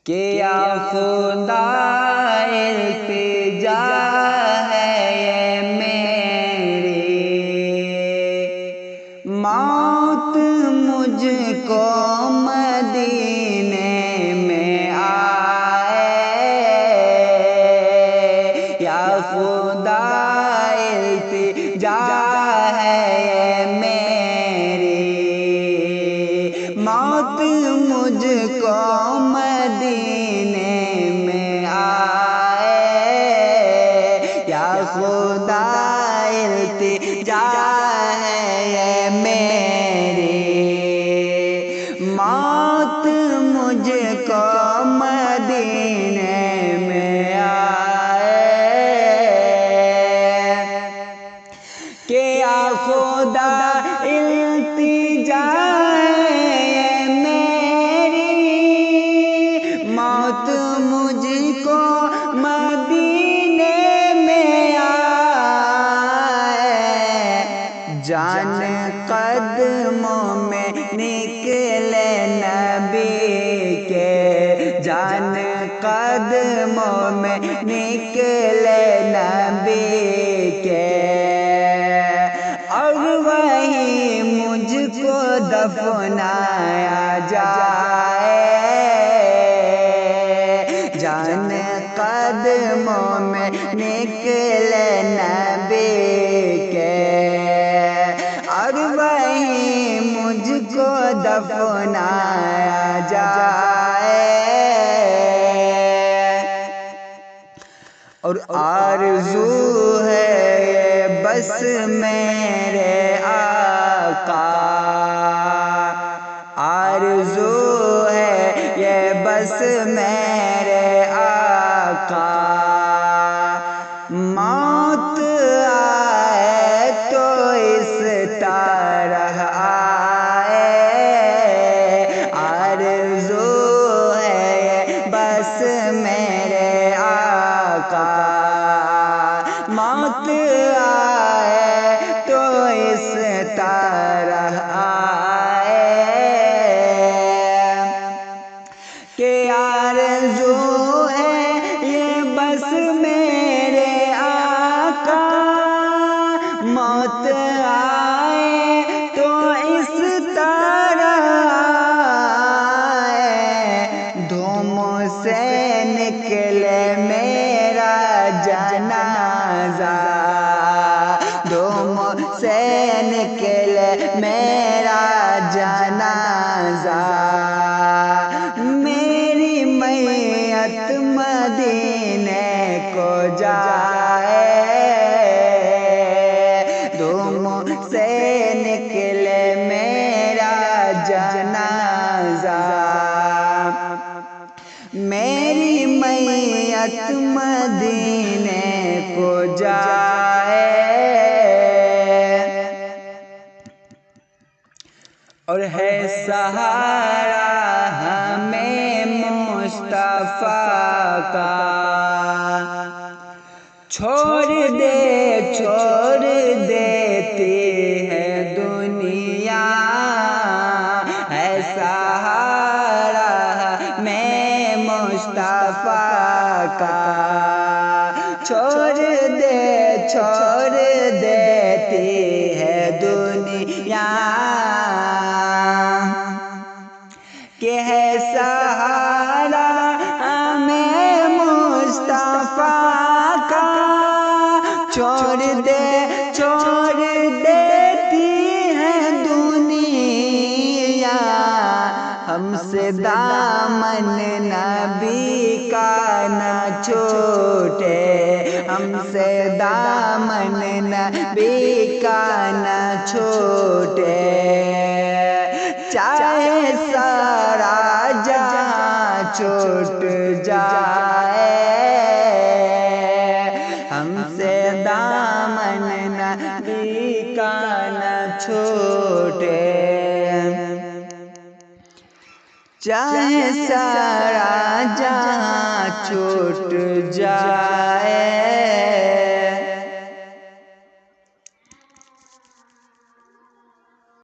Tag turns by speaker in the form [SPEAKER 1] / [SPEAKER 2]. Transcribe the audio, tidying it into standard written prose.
[SPEAKER 1] کہ یا خدا التجا ہے یہ میری، موت مجھ کو مدینے میں آئے، یا خدا التجا ہے یہ میری، موت مجھ کو مدینے میں آئے، یا خدا التجا ہے یہ میری، موت مجھ کو مدینے میں آئے، کہ یا خدا التجا مجھ کو مدینے میں آئے، جان قدموں میں نکلے نبی کے، جان قدموں میں نکلے نبی کے، اور وہی مجھ کو دفنایا جائے، جان قدموں میں نکلے نبی کے، اور وہی مجھ کو دفنایا جائے، اور آرزو ہے بس میرے آقا، آرزو ہے یہ بس میرے آقا، موت آئے تو اس طرح آئے، آرزو ہے یہ بس میرے آقا، موت آئے تو اس طرح آئے، کہ آرزو ہے یہ بس میرے آقا، موت آئے تو اس طرح آئے، دھوم سے نکلے میرا جنازہ، دھوم سے نکلے میرا جنازہ، میری میت مدینے کو جائے، دھوم سے نکلے میرا جنازہ، میری میت مدینے کو جائے، اور ہے سہارا ہمیں مصطفیٰ کا، چھوڑ دیتی ہے دنیا، ہے سہارا ہمیں مصطفیٰ کا، چھوڑ دیتی ہے دنیا، کہ ہے سہارا ہمیں مصطفیٰ کا، چھوڑ دیتی ہے دنیا، ہم سے دامن نبی کا نہ چھوٹے، ہم سے دامن نبی کا نہ چھوٹے، چاہے سارا جہاں چھوٹ جائے، ہم سے دامن نبی کا نہ چھوٹے، چاہے سارا جہاں چھوٹ جائے۔